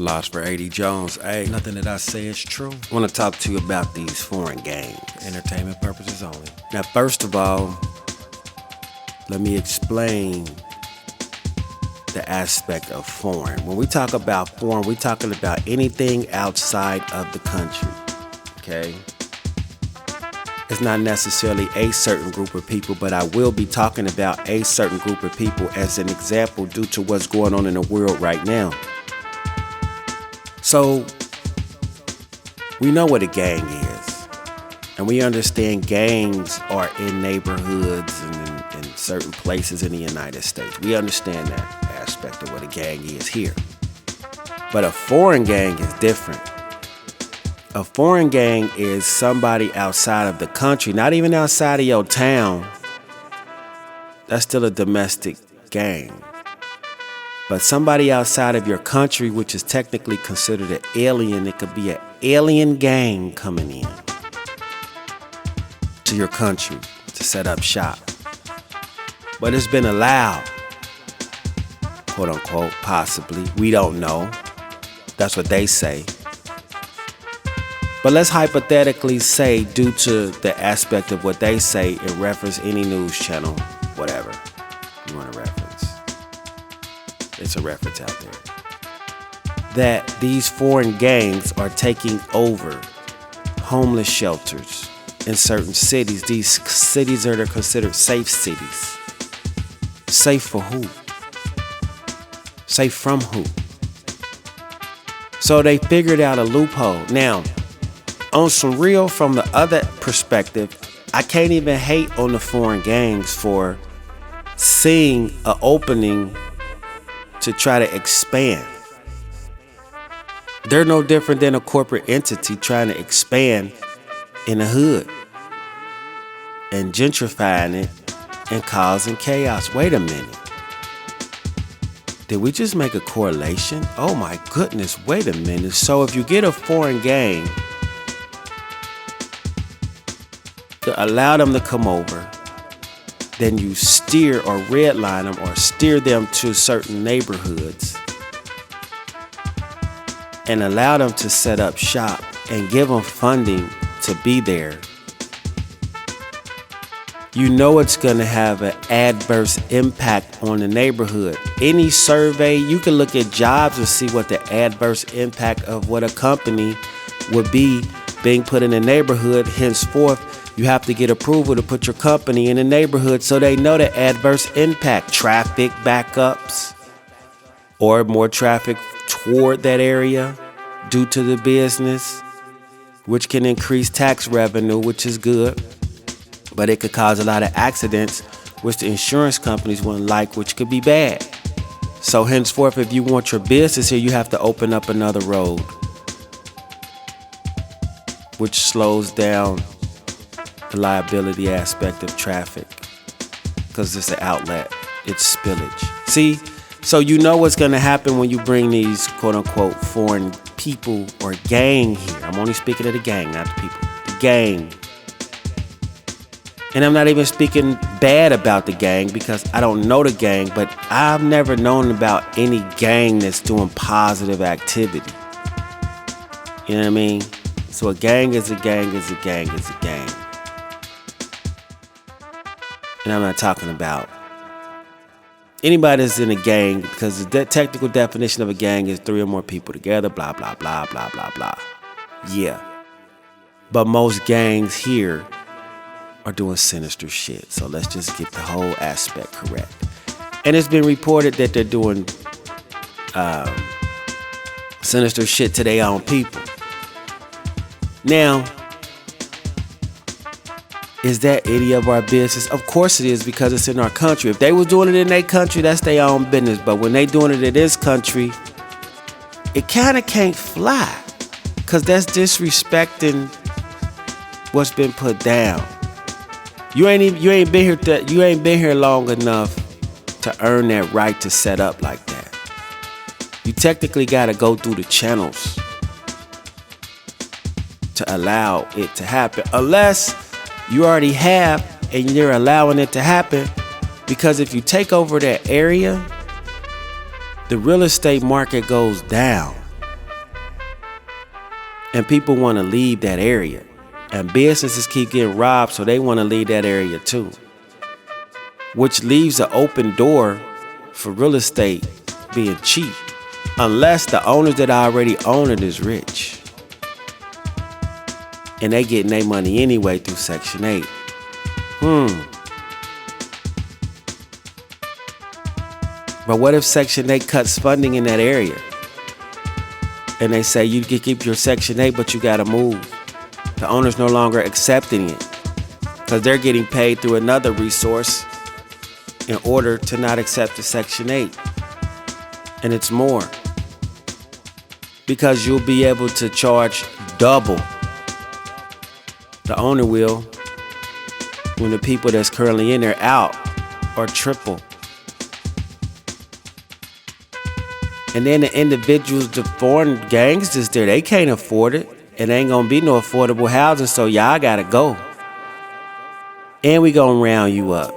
Philosopher A.D. Jones. Hey, Nothing that I say is true. I want to talk to you about these foreign gangs. Entertainment purposes only. Now, first of all, let me explain the aspect of foreign. When we talk about foreign, we're talking about anything outside of the country, okay? It's not necessarily a certain group of people, but I will be talking about a certain group of people as an example due to what's going on in the world right now. So, we know what a gang is, and we understand gangs are in neighborhoods and in certain places in the United States. We understand that aspect of what a gang is here. But a foreign gang is different. A foreign gang is somebody outside of the country, not even outside of your town. That's still a domestic gang. But somebody outside of your country, which is technically considered an alien, it could be an alien gang coming in to your country to set up shop. But it's been allowed, quote unquote, possibly. We don't know. That's what they say. But let's hypothetically say, due to the aspect of what they say in reference any news channel, whatever you want to reference, it's a reference out there, that these foreign gangs are taking over homeless shelters in certain cities. These cities are considered safe cities. Safe for who? Safe from who? So they figured out a loophole. Now, on some real, from the other perspective, I can't even hate on the foreign gangs for seeing an opening to try to expand. They're no different than a corporate entity trying to expand in the hood and gentrifying it and causing chaos. Wait a minute. Did we just make a correlation? Oh my goodness, wait a minute. So if you get a foreign gang, to allow them to come over, then you steer or redline them or steer them to certain neighborhoods and allow them to set up shop and give them funding to be there. You know it's going to have an adverse impact on the neighborhood. Any survey, you can look at jobs and see what the adverse impact of what a company would be being put in a neighborhood. Henceforth, you have to get approval to put your company in the neighborhood so they know the adverse impact. Traffic backups or more traffic toward that area due to the business, which can increase tax revenue, which is good. But it could cause a lot of accidents, which the insurance companies wouldn't like, which could be bad. So henceforth, if you want your business here, you have to open up another road, which slows down the liability aspect of traffic because it's an outlet, it's spillage. See, so you know what's going to happen when you bring these quote-unquote foreign people or gang here. I'm only speaking of the gang, not the people. The gang. And I'm not even speaking bad about the gang because I don't know the gang, but I've never known about any gang that's doing positive activity. You know what I mean? So a gang is a gang is a gang is a gang. And I'm not talking about anybody that's in a gang, because the technical definition of a gang is 3 or more people together, blah, blah, blah, blah, blah, blah. Yeah. But most gangs here are doing sinister shit. So let's just get the whole aspect correct. And it's been reported that they're doing sinister shit to their own people. Now, is that any of our business? Of course it is, because it's in our country. If they was doing it in their country, that's their own business. But when they doing it in this country, it kind of can't fly, because that's disrespecting what's been put down. You ain't been here long enough to earn that right to set up like that. You technically got to go through the channels to allow it to happen, unless you already have and you're allowing it to happen. Because if you take over that area, the real estate market goes down. And people want to leave that area. And businesses keep getting robbed, so they want to leave that area too. Which leaves an open door for real estate being cheap. Unless the owners that already own it is rich. And they getting their money anyway through Section 8. But what if Section 8 cuts funding in that area? And they say you can keep your Section 8, but you gotta move. The owner's no longer accepting it because they're getting paid through another resource in order to not accept the Section 8. And it's more. Because you'll be able to charge double. The owner will when the people that's currently in there out, or triple. And then the individuals, the foreign gangsters there, they can't afford it. It ain't gonna be no affordable housing, so y'all gotta go. And we gonna round you up.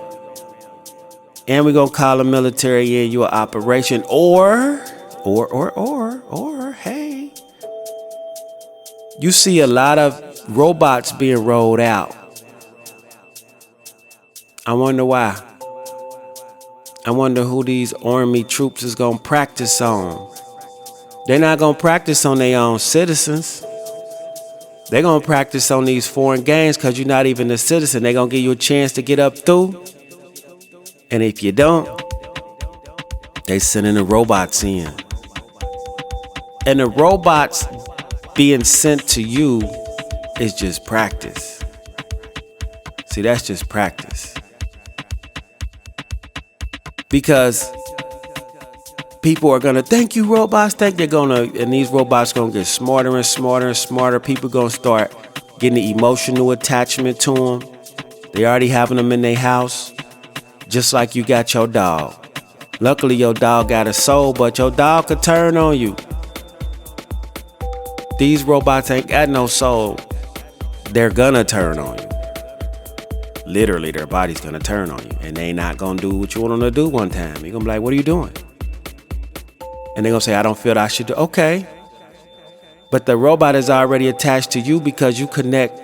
And we gonna call the military in your operation, or, hey. You see a lot of robots being rolled out. I wonder why. I wonder who these army troops is gonna practice on. They're not gonna practice on their own citizens. They're gonna practice on these foreign gangs because you're not even a citizen. They're gonna give you a chance to get up through. And if you don't, they sending the robots in. And the robots being sent to you is just practice. See, that's just practice. Because people are gonna thank you, robots. And these robots gonna get smarter and smarter and smarter. People gonna start getting the emotional attachment to them. They already having them in their house, just like you got your dog. Luckily, your dog got a soul, but your dog could turn on you. These robots ain't got no soul. They're gonna turn on you. Literally, their body's gonna turn on you, and they not gonna do what you want them to do one time. You're gonna be like, what are you doing? And they're gonna say, I don't feel that I should do. Okay. But the robot is already attached to you because you connect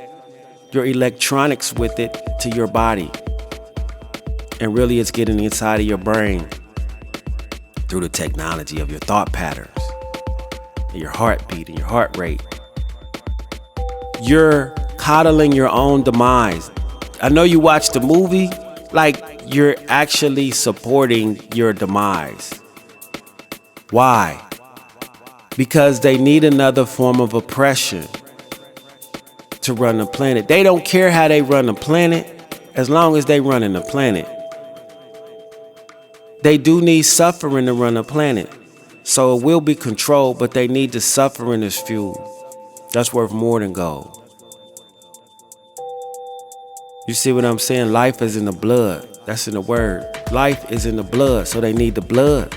your electronics with it to your body. And really it's getting inside of your brain through the technology of your thought patterns, and your heartbeat and your heart rate. You're coddling your own demise. I know you watch the movie, like you're actually supporting your demise. Why? Because they need another form of oppression to run the planet. They don't care how they run the planet as long as they running the planet. They do need suffering to run the planet. So it will be controlled, but they need the suffering as fuel. That's worth more than gold. You see what I'm saying? Life is in the blood. That's in the word. Life is in the blood, so they need the blood.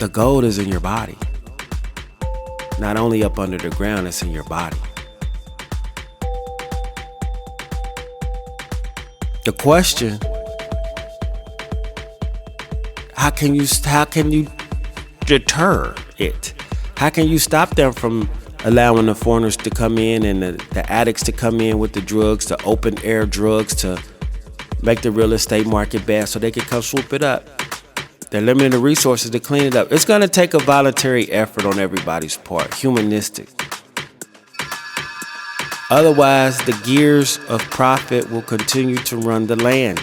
The gold is in your body. Not only up under the ground, it's in your body. The question, how can you deter it? How can you stop them from allowing the foreigners to come in and the addicts to come in with the drugs, the open air drugs, to make the real estate market bad so they can come swoop it up? They're limiting the resources to clean it up. It's going to take a voluntary effort on everybody's part, humanistic. Otherwise, the gears of profit will continue to run the land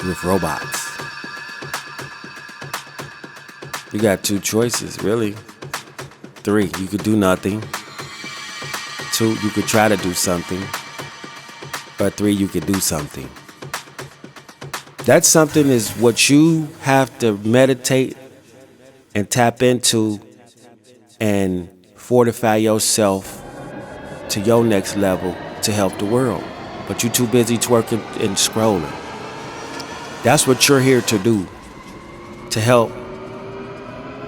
with robots. You got two choices, really. 3, you could do nothing. 2, you could try to do something. Or 3, you could do something. That something is what you have to meditate and tap into and fortify yourself to your next level to help the world. But you're too busy twerking and scrolling. That's what you're here to do, to help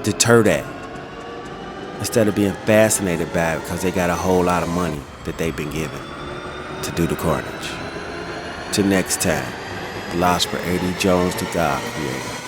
deter that, instead of being fascinated by it because they got a whole lot of money that they've been given to do the carnage. Till next time, Philosopher A.D. Jones, the God Creator.